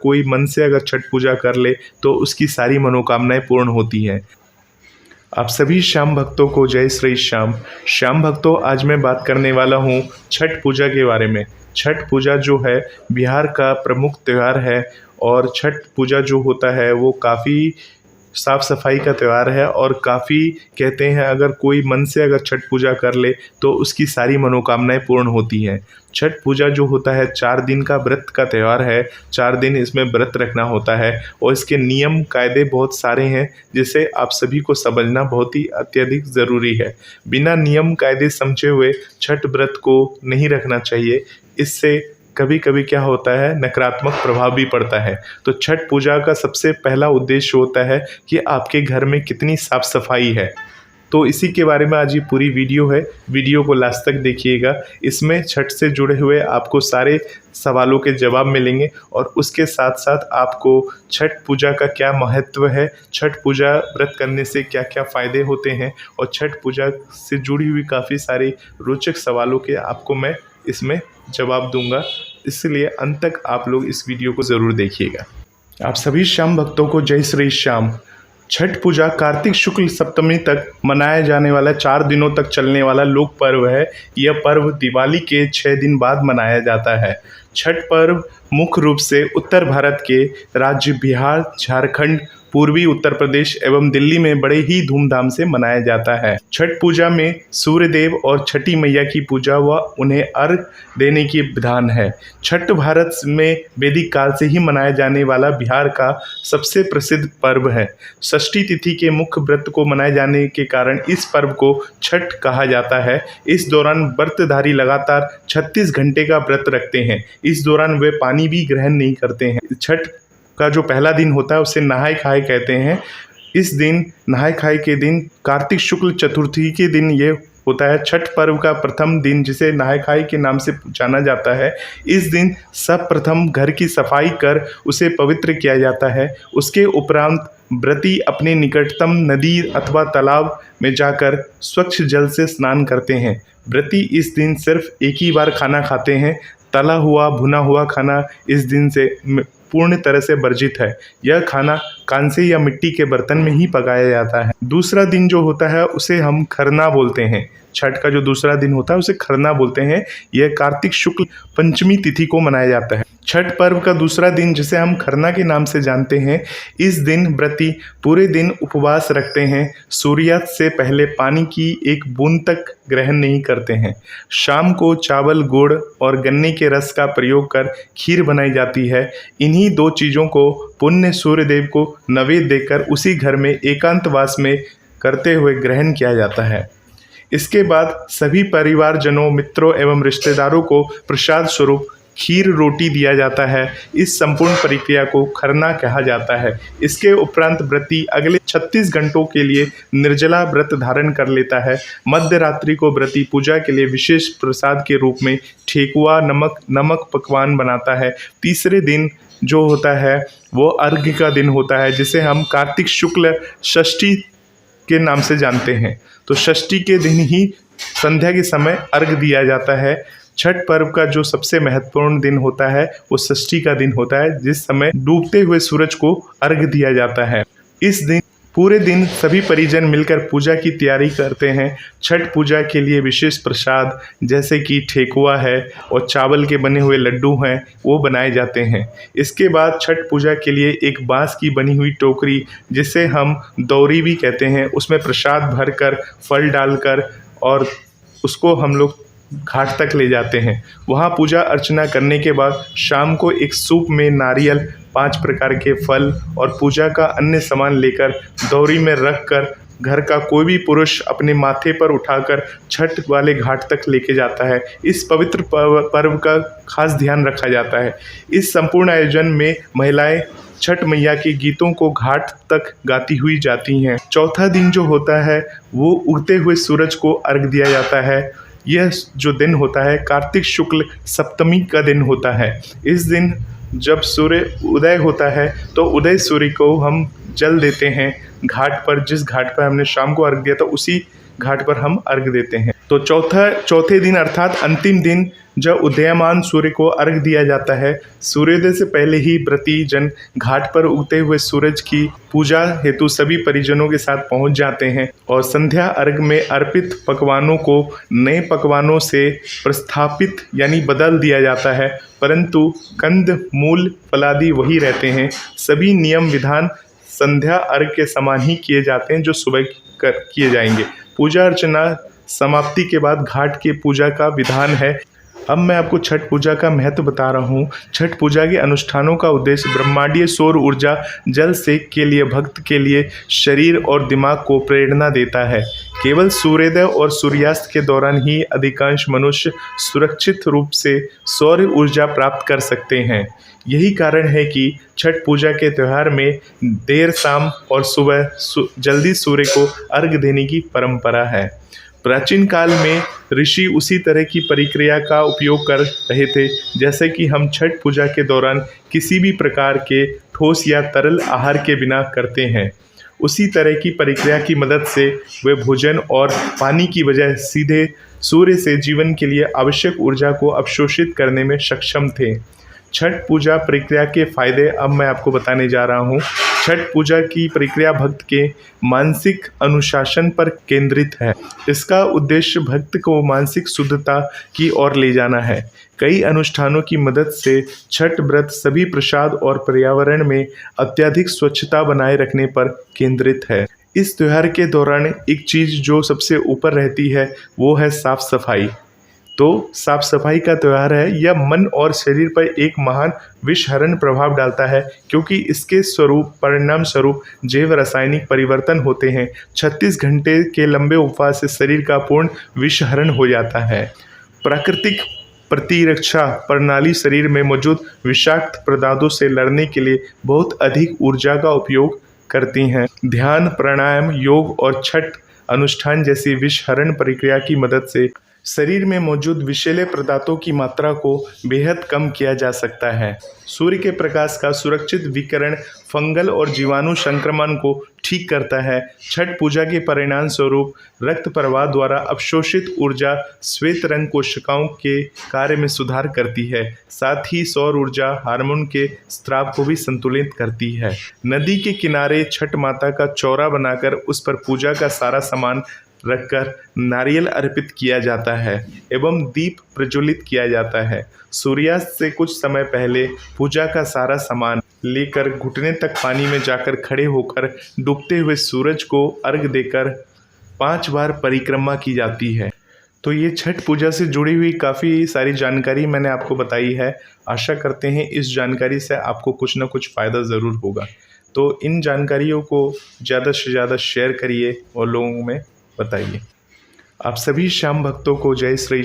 कोई मन से अगर छठ पूजा कर ले तो उसकी सारी मनोकामनाएं पूर्ण होती हैं। आप सभी श्याम भक्तों को जय श्री श्याम। श्याम भक्तों, आज मैं बात करने वाला हूँ छठ पूजा के बारे में। छठ पूजा जो है बिहार का प्रमुख त्यौहार है और छठ पूजा जो होता है वो काफ़ी साफ़ सफाई का त्यौहार है और काफ़ी कहते हैं अगर कोई मन से अगर छठ पूजा कर ले तो उसकी सारी मनोकामनाएं पूर्ण होती हैं। छठ पूजा जो होता है 4 दिन का व्रत का त्यौहार है। 4 दिन इसमें व्रत रखना होता है और इसके नियम कायदे बहुत सारे हैं जिसे आप सभी को समझना बहुत ही अत्यधिक ज़रूरी है। बिना नियम कायदे समझे हुए छठ व्रत को नहीं रखना चाहिए। इससे कभी कभी क्या होता है नकारात्मक प्रभाव भी पड़ता है। तो छठ पूजा का सबसे पहला उद्देश्य होता है कि आपके घर में कितनी साफ़ सफाई है। तो इसी के बारे में आज ये पूरी वीडियो है। वीडियो को लास्ट तक देखिएगा। इसमें छठ से जुड़े हुए आपको सारे सवालों के जवाब मिलेंगे और उसके साथ साथ आपको छठ पूजा का क्या महत्व है, छठ पूजा व्रत करने से क्या क्या फ़ायदे होते हैं और छठ पूजा से जुड़ी हुई काफ़ी सारे रोचक सवालों के आपको मैं इसमें जवाब दूंगा। इसलिए अंत तक आप लोग इस वीडियो को ज़रूर देखिएगा। आप सभी श्याम भक्तों को जय श्री श्याम। छठ पूजा कार्तिक शुक्ल सप्तमी तक मनाया जाने वाला 4 दिनों तक चलने वाला लोक पर्व है। यह पर्व दिवाली के 6 दिन बाद मनाया जाता है। छठ पर्व मुख्य रूप से उत्तर भारत के राज्य बिहार, झारखंड, पूर्वी उत्तर प्रदेश एवं दिल्ली में बड़े ही धूमधाम से मनाया जाता है। छठ पूजा में सूर्य देव और छठी मैया की पूजा व उन्हें अर्घ देने की विधान है। छठ भारत में वैदिक काल से ही मनाया जाने वाला बिहार का सबसे प्रसिद्ध पर्व है। षष्ठी तिथि के मुख्य व्रत को मनाए जाने के कारण इस पर्व को छठ कहा जाता है। इस दौरान व्रतधारी लगातार 36 घंटे का व्रत रखते हैं। इस दौरान वे पानी भी ग्रहण नहीं करते हैं। छठ का जो पहला दिन होता है उसे नहाय खाए कहते हैं। इस दिन नहाय खाए के दिन कार्तिक शुक्ल चतुर्थी के दिन ये होता है छठ पर्व का प्रथम दिन, जिसे नहाय खाए के नाम से जाना जाता है। इस दिन सब प्रथम घर की सफाई कर उसे पवित्र किया जाता है। उसके उपरांत व्रती अपने निकटतम नदी अथवा तालाब में जाकर स्वच्छ जल से स्नान करते हैं। व्रती इस दिन सिर्फ एक ही बार खाना खाते हैं। तला हुआ भुना हुआ खाना इस दिन से पूर्ण तरह से वर्जित है। यह खाना कांसे या मिट्टी के बर्तन में ही पकाया जाता है। दूसरा दिन जो होता है उसे हम खरना बोलते हैं। छठ का जो दूसरा दिन होता है उसे खरना बोलते हैं। यह कार्तिक शुक्ल पंचमी तिथि को मनाया जाता है। छठ पर्व का दूसरा दिन जिसे हम खरना के नाम से जानते हैं, इस दिन व्रती पूरे दिन उपवास रखते हैं। सूर्यास्त से पहले पानी की एक बूंद तक ग्रहण नहीं करते हैं। शाम को चावल, गुड़ और गन्ने के रस का प्रयोग कर खीर बनाई जाती है। इन्हीं 2 चीज़ों को पुण्य सूर्यदेव को नैवेद्य देकर उसी घर में एकांतवास में करते हुए ग्रहण किया जाता है। इसके बाद सभी परिवारजनों, मित्रों एवं रिश्तेदारों को प्रसाद स्वरूप खीर रोटी दिया जाता है। इस संपूर्ण प्रक्रिया को खरना कहा जाता है। इसके उपरांत व्रती अगले 36 घंटों के लिए निर्जला व्रत धारण कर लेता है। मध्य रात्रि को व्रती पूजा के लिए विशेष प्रसाद के रूप में ठेकुआ नमक पकवान बनाता है। तीसरे दिन जो होता है वो अर्घ्य का दिन होता है, जिसे हम कार्तिक शुक्ल षष्ठी के नाम से जानते हैं। तो षष्ठी के दिन ही संध्या के समय अर्घ्य दिया जाता है। छठ पर्व का जो सबसे महत्वपूर्ण दिन होता है वो षष्ठी का दिन होता है, जिस समय डूबते हुए सूरज को अर्घ्य दिया जाता है। इस दिन पूरे दिन सभी परिजन मिलकर पूजा की तैयारी करते हैं। छठ पूजा के लिए विशेष प्रसाद जैसे कि ठेकुआ है और चावल के बने हुए लड्डू हैं वो बनाए जाते हैं। इसके बाद छठ पूजा के लिए एक बांस की बनी हुई टोकरी, जिसे हम दौरी भी कहते हैं, उसमें प्रसाद भरकर फल डालकर और उसको हम लोग घाट तक ले जाते हैं। वहाँ पूजा अर्चना करने के बाद शाम को एक सूप में नारियल, 5 प्रकार के फल और पूजा का अन्य सामान लेकर दौरी में रखकर घर का कोई भी पुरुष अपने माथे पर उठाकर छठ वाले घाट तक लेके जाता है। इस पवित्र पर्व का खास ध्यान रखा जाता है। इस संपूर्ण आयोजन में महिलाएं छठ मैया के गीतों को घाट तक गाती हुई जाती हैं। चौथा दिन जो होता है वो उगते हुए सूरज को अर्घ दिया जाता है। यह जो दिन होता है कार्तिक शुक्ल सप्तमी का दिन होता है। इस दिन जब सूर्य उदय होता है तो उदय सूर्य को हम जल देते हैं घाट पर। जिस घाट पर हमने शाम को अर्घ दिया था उसी घाट पर हम अर्घ देते हैं। तो चौथे दिन अर्थात अंतिम दिन जब उदयमान सूर्य को अर्घ दिया जाता है, सूर्योदय से पहले ही व्रती जन घाट पर उगते हुए सूरज की पूजा हेतु सभी परिजनों के साथ पहुंच जाते हैं और संध्या अर्घ में अर्पित पकवानों को नए पकवानों से प्रस्थापित यानी बदल दिया जाता है, परंतु कंद मूल फलादि वही रहते हैं। सभी नियम विधान संध्या अर्घ के समान ही किए जाते हैं जो सुबह किए जाएंगे। पूजा अर्चना समाप्ति के बाद घाट की पूजा का विधान है। अब मैं आपको छठ पूजा का महत्व बता रहा हूँ। छठ पूजा के अनुष्ठानों का उद्देश्य ब्रह्मांडीय सौर ऊर्जा जल सेक के लिए भक्त के लिए शरीर और दिमाग को प्रेरणा देता है। केवल सूर्योदय और सूर्यास्त के दौरान ही अधिकांश मनुष्य सुरक्षित रूप से सौर ऊर्जा प्राप्त कर सकते हैं। यही कारण है कि छठ पूजा के त्यौहार में देर शाम और सुबह जल्दी सूर्य को अर्घ देने की परंपरा है। प्राचीन काल में ऋषि उसी तरह की प्रक्रिया का उपयोग कर रहे थे जैसे कि हम छठ पूजा के दौरान किसी भी प्रकार के ठोस या तरल आहार के बिना करते हैं। उसी तरह की प्रक्रिया की मदद से वे भोजन और पानी की बजाय सीधे सूर्य से जीवन के लिए आवश्यक ऊर्जा को अवशोषित करने में सक्षम थे। छठ पूजा प्रक्रिया के फायदे अब मैं आपको बताने जा रहा हूँ। छठ पूजा की प्रक्रिया भक्त के मानसिक अनुशासन पर केंद्रित है। इसका उद्देश्य भक्त को मानसिक शुद्धता की ओर ले जाना है। कई अनुष्ठानों की मदद से छठ व्रत सभी प्रसाद और पर्यावरण में अत्यधिक स्वच्छता बनाए रखने पर केंद्रित है। इस त्यौहार के दौरान एक चीज़ जो सबसे ऊपर रहती है वो है साफ सफाई। तो साफ सफाई का त्यौहार है। यह मन और शरीर पर एक महान विषहरण प्रभाव डालता है क्योंकि इसके परिणाम स्वरूप जैव रासायनिक परिवर्तन होते हैं। 36 घंटे के लंबे उपवास से शरीर का पूर्ण विषहरण हो जाता है। प्राकृतिक प्रतिरक्षा प्रणाली शरीर में मौजूद विषाक्त पदार्थों से लड़ने के लिए बहुत अधिक ऊर्जा का उपयोग करती हैं। ध्यान, प्राणायाम, योग और छठ अनुष्ठान जैसी विषहरण प्रक्रिया की मदद से शरीर में मौजूद विषैले पदार्थों की मात्रा को बेहद कम किया जा सकता है। सूर्य के प्रकाश का सुरक्षित विकिरण फंगल और जीवाणु संक्रमण को ठीक करता है। छठ पूजा के परिणाम स्वरूप रक्त प्रवाह द्वारा अवशोषित ऊर्जा श्वेत रंग कोशिकाओं के कार्य में सुधार करती है। साथ ही सौर ऊर्जा हार्मोन के स्राव को भी संतुलित करती है। नदी के किनारे छठ माता का चौरा बनाकर उस पर पूजा का सारा सामान रखकर नारियल अर्पित किया जाता है एवं दीप प्रज्वलित किया जाता है। सूर्यास्त से कुछ समय पहले पूजा का सारा सामान लेकर घुटने तक पानी में जाकर खड़े होकर डूबते हुए सूरज को अर्घ देकर 5 बार परिक्रमा की जाती है। तो ये छठ पूजा से जुड़ी हुई काफ़ी सारी जानकारी मैंने आपको बताई है। आशा करते हैं इस जानकारी से आपको कुछ ना कुछ फ़ायदा ज़रूर होगा। तो इन जानकारियों को ज़्यादा से ज़्यादा शेयर करिए और लोगों में बताइए। आप सभी श्याम भक्तों को जय श्री